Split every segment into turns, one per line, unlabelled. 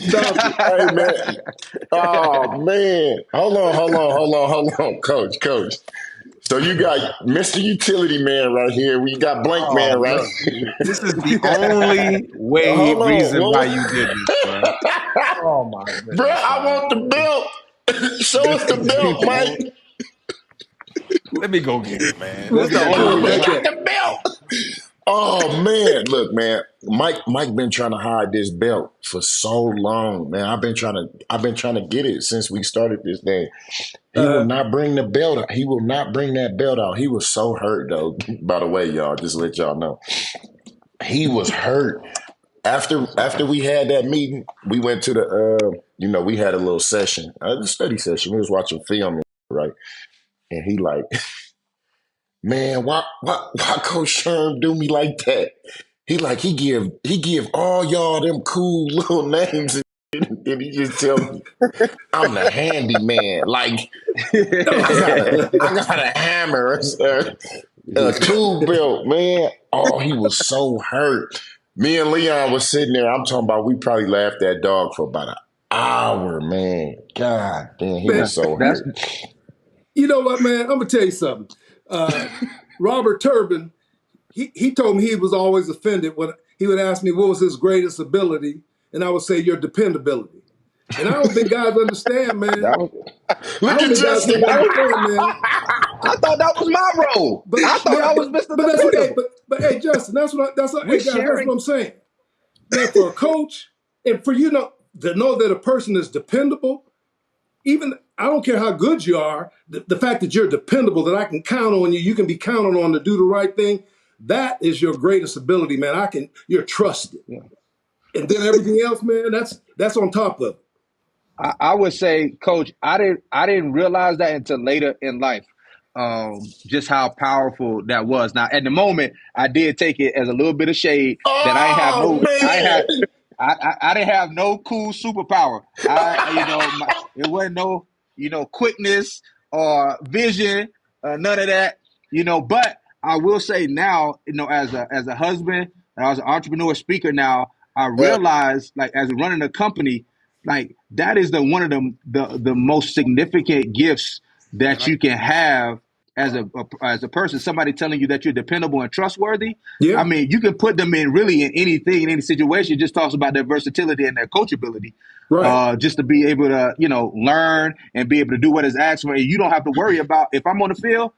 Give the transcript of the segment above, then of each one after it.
Stop it. Hey, man. Oh, man. Hold on. Coach. So you got Mr. Utility Man right here. We got Blank
Oh,
Man right
look.
here.
This is the only
Hold on.
reason why you did this, bro. Oh my
Bro,
goodness,
I
man.
want the belt. Show
This
us the
is the
belt, Mike.
Let me go get it, man. This
Look
is the
at
only
Coach. He
reason.
got the belt. Oh man, look, man. Mike been trying to hide this belt for so long, man. I've been trying to get it since we started this thing. He will
Uh,
not bring the belt out. He will not bring that belt out. He was so hurt though. By the way, y'all, just to let y'all know. He was hurt. After we had that meeting, we went to the we had a little session, a study session. We was watching film, right? And he like, man, why Coach Sherm do me like that? He give all y'all them cool little names and he just tell me I'm the handyman. Like I got a hammer, a tool belt, man. Oh, he was so hurt. Me and Leon was sitting there. I'm talking about we probably laughed at dog for about an hour, man. God damn, he
man,
was so
That's
hurt.
you know what, man? I'm gonna tell you something. Uh, Robert Turbin, he told me he was always offended when he would ask me what was his greatest ability, and I would say your dependability. And I don't think guys understand, man.
that was
I
Look
don't
at
think guys
Justin.
really understand, man.
I thought that was my role.
But
I thought I was Mr.
that's what. Hey,
Dependable.
hey, Justin,
We
hey guys, that's what
sharing.
I'm saying. Man, for a coach and for to know that a person is dependable, even I don't care how good you are, the fact that you're dependable, that I can count on you, you can be counted on to do the right thing. That is your greatest ability, man. You're trusted,
Yeah.
and then everything else, man. That's on top of it.
I would say, Coach, I didn't realize that until later in life. Just how powerful that was. Now, at the moment, I did take it as a little bit of shade that I ain't have
Oh
no, I
man.
had, I didn't have no cool superpower. It wasn't no, quickness or vision, none of that. But I will say now, as a husband and as an entrepreneur speaker now, I
Yeah.
realize like as running a company, like that is the one of the most significant gifts that you can have as a person, somebody telling you that you're dependable and trustworthy. I
Yeah,
mean, you can put them in really in anything, in any situation. It just talks about their versatility and their coachability.
right.
Just to be able to, learn and be able to do what is asked for. And you don't have to worry about if I'm on the field,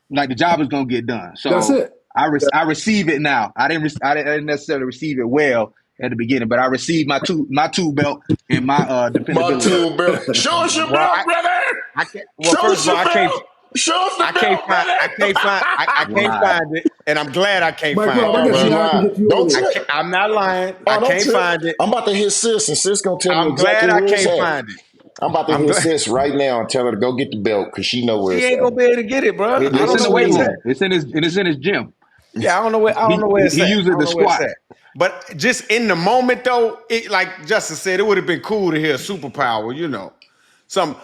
like the job is gonna get done.
That's
So
it.
I receive it now. I didn't necessarily receive it well at the beginning, but I received my tool belt and my
My
dependability.
tool belt. Show us your
Well,
belt, brother.
I can't. Well,
Show
first
us
of all,
your belt. Show us the
I can't
belt,
find.
brother.
I can't
Wow.
find it, and I'm glad I can't
Mike
find
Rob,
it,
I
Oh,
got
he
bro.
you. I can
lying.
get you
Don't
over
I
there.
tell.
can't, I'm not lying. I
Oh, don't
can't
tell.
find it.
I'm about to hit sis, and sis gonna tell me
I'm glad
exactly
I
where it's
can't
at.
find it.
I'm about to
I'm
hit
glad
sis right now and tell her to go get the belt because she know where
she
it's
ain't
at.
gonna be able to get it, bro. I
It's
don't
in the
know where
weight
it's at.
room. It's in his gym.
Yeah, I don't know where
He
it's at.
uses
I don't
the
know where it's
squat.
at. But just in the moment, though, like Justin said, it would have been cool to hear a superpower.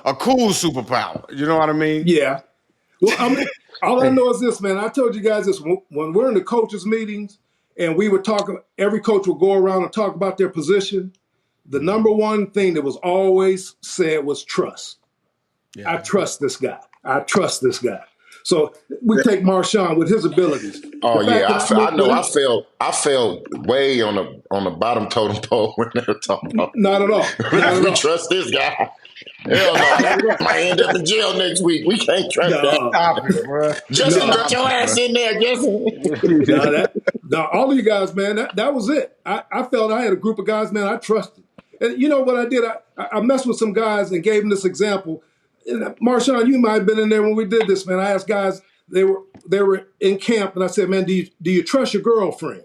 A cool superpower. You know what I mean?
Yeah. Well, all I know is this, man. I told you guys this when we're in the coaches' meetings and we were talking, every coach would go around and talk about their position. The number one thing that was always said was trust. I
Yeah.
trust this guy. I trust this guy. So we take Marshawn with his abilities.
Oh
The fact
yeah,
that
I know. I felt way on the bottom totem pole when they were talking about.
not at all. Not
If
at
we
all.
trust this guy, hell no,
Not at all.
might end up in jail next week. We can't trust that.
No,
Stop it, bro.
Justin,
no,
get
Stop
your
it,
ass
bro.
in there, Justin.
no, all of you guys, man, that was it. I felt I had a group of guys, man, I trusted. And you know what I did? I messed with some guys and gave them this example. And Marshawn, you might have been in there when we did this, man. I asked guys, they were in camp, and I said, man, do you trust your girlfriend?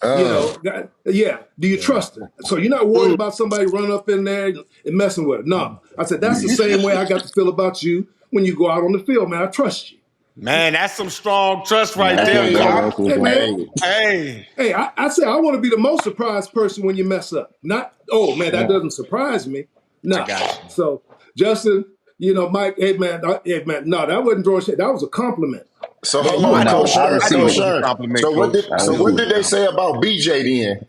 Oh,
Yeah. Do you trust her? So you're not worried about somebody running up in there and messing with her. No. I said, that's the same way I got to feel about you when you go out on the field, man. I trust you.
Man, that's some strong trust right
That's
there,
some
hey,
dope.
Doc.
Hey, man.
hey,
Hey.
Hey, I say I want to be the most surprised person when you mess up. Not, oh man, that
Yeah.
doesn't surprise me.
I
No.
got you.
So Justin, Mike, hey man, no, that wasn't drawing shit. That was a compliment.
So
Well,
hold
look,
on,
No,
Coach
I
Sherm.
receive
Coach
it.
Sherm.
Compliment,
So what
Coach.
did
I
so
receive
what did
it.
they say about BJ then?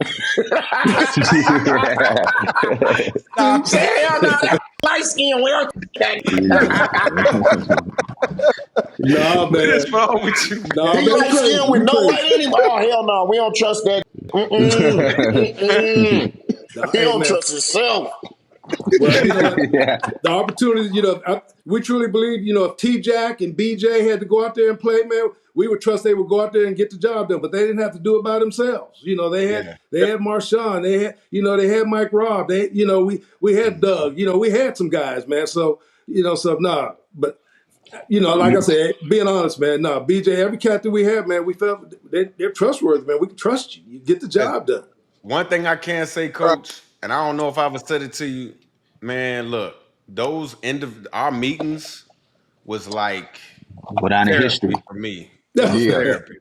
Stop
Say
it.
hell no, that light skin. We don't that.
nah,
What is
man.
wrong with you,
Nah,
man?
He
man, you
light
crazy.
skin with
You
no
crazy.
white anymore. Oh hell no, we don't trust that. Mm-mm.
Nah,
He
hey,
don't
man.
trust himself.
Well, you know what?
Yeah.
The opportunity, we truly believe, if T Jack and BJ had to go out there and play, man, we would trust they would go out there and get the job done. But they didn't have to do it by themselves.
Yeah.
They had Marshawn, they had Mike Robb, we had Doug, we had some guys, man. So, nah. But like I said, being honest, man, nah, BJ, every cat that we have, man, we felt they're trustworthy, man. We can trust you. You get the job done.
One thing I can say, Coach, and I don't know if I ever said it to you, man. Look, those our meetings was like
Go down in history.
therapy for me. It was
Yeah.
therapy.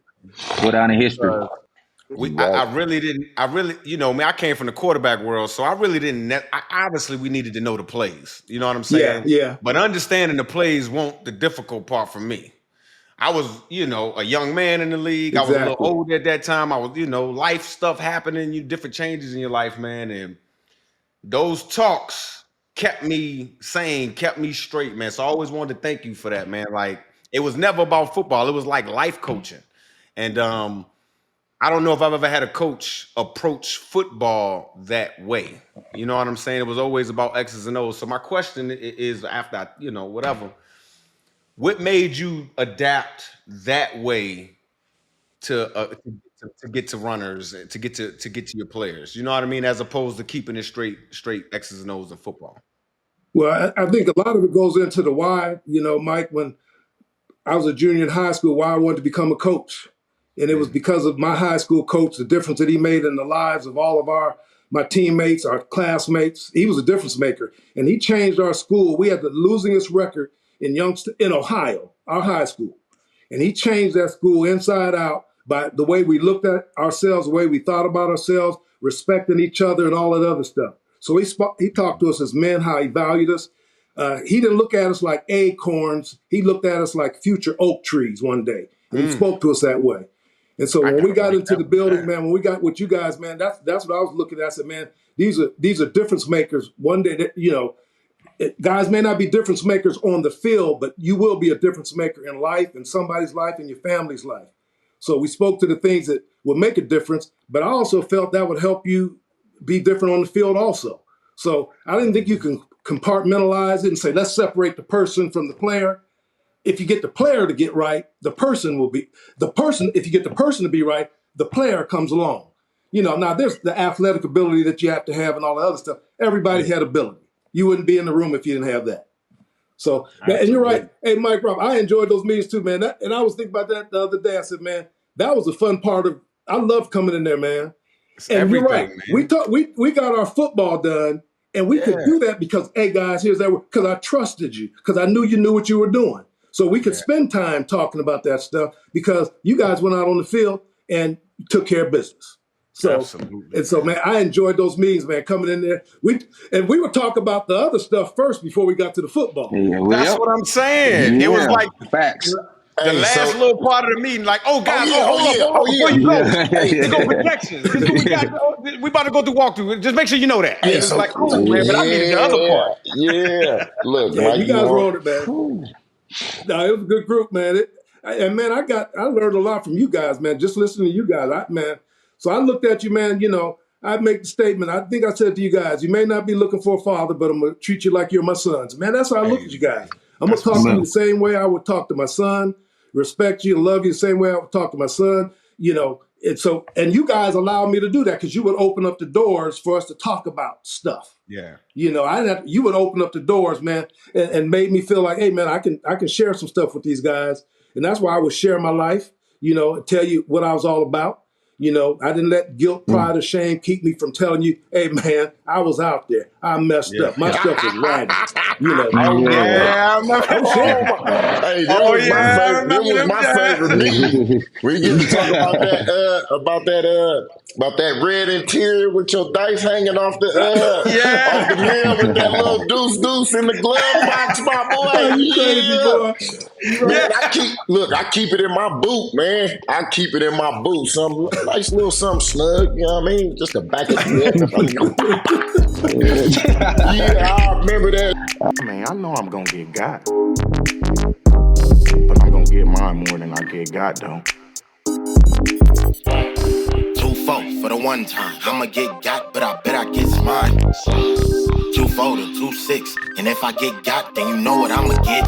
Go down in history.
I really didn't. I really, man. I came from the quarterback world, so I really didn't. Obviously, we needed to know the plays. You know what I'm saying?
Yeah.
But understanding the plays won't the difficult part for me. I was, a young man in the league. I was a little
Exactly.
older at that time. I was, life stuff happening, different changes in your life, man. And those talks kept me sane, kept me straight, man. So I always wanted to thank you for that, man. Like it was never about football. It was like life coaching. And I don't know if I've ever had a coach approach football that way. You know what I'm saying? It was always about X's and O's. So my question is after whatever. What made you adapt that way to get to runners, to get to your players? You know what I mean? As opposed to keeping it straight X's and O's in football.
Well, I think a lot of it goes into the why, Mike, when I was a junior in high school, why I wanted to become a coach. And it was because of my high school coach, the difference that he made in the lives of all of my teammates, our classmates. He was a difference maker. And he changed our school. We had the losingest record in Ohio, our high school. And he changed that school inside out by the way we looked at ourselves, the way we thought about ourselves, respecting each other and all that other stuff. So he talked to us as men, how he valued us. He didn't look at us like acorns. He looked at us like future oak trees one day. And he spoke to us that way. And so when we got into the building, man, when we got with you guys, man, that's what I was looking at. I said, man, these are difference makers. One day, guys may not be difference makers on the field, but you will be a difference maker in life, in somebody's life, in your family's life. So we spoke to the things that would make a difference, but I also felt that would help you be different on the field also. So I didn't think you can compartmentalize it and say, let's separate the person from the player. If you get the player to get right, the person will be the person. If you get the person to be right, the player comes along. Now there's the athletic ability that you have to have and all the other stuff. Everybody had ability. You wouldn't be in the room if you didn't have that. So, and you're right. Hey, Mike Robb, I enjoyed those meetings too, man. And I was thinking about that the other day. I said, man, that was a fun part of. I love coming in there, man.
It's
and you're right.
Man.
We got our football done, and we could do that because, hey, guys, here's that. Because I trusted you, because I knew you knew what you were doing. So we could spend time talking about that stuff because you guys went out on the field and took care of business. So,
absolutely,
and so, man, I enjoyed those meetings, man, coming in there. We would talk about the other stuff first before we got to the football.
Yeah,
That's what I'm saying. It was like
facts.
The last little part of the meeting, like, hold up, before you go. Let's go projections. This is what we got. We about to go through walkthrough. Just make sure you know that.
Hey,
it's like, cool, man, but I needed the other part.
Yeah. Look,
yeah,
Mike,
you guys rolled it, man. No, it was a good group, man. I learned a lot from you guys, man, just listening to you guys. So I looked at you, man, I make the statement. I think I said to you guys, you may not be looking for a father, but I'm going to treat you like you're my sons. Man, that's how I look at you guys. I'm going to talk to you the same way I would talk to my son, respect you and love you the same way I would talk to my son, and you guys allowed me to do that because you would open up the doors for us to talk about stuff.
Yeah.
You would open up the doors, man, and made me feel like, hey, man, I can share some stuff with these guys. And that's why I would share my life, tell you what I was all about. You know, I didn't let guilt, pride, or shame keep me from telling you, hey, man, I was out there. I messed up. My stuff was ragged. You know.
Yeah, I remember.
Oh, shit.
Hey,
Oh,
was
yeah, I
my favorite. That
remember
was
them
my
times.
favorite meeting. We get to talk about that red interior with your dice hanging off the
Yeah.
mill with that little deuce in the glove box, my boy.
You crazy, boy.
Man, I keep it in my boot, man. I keep it in my boot. Some nice little something snug, you know what I mean? Just the back of the head. Yeah, I remember that.
Man, I know I'm gonna get got. But I'm gonna get mine more than I get got, though.
2-4 for the one time. I'ma get got, but I bet I get mine. 2-4 to 2-6. And if I get got, then you know what I'ma get.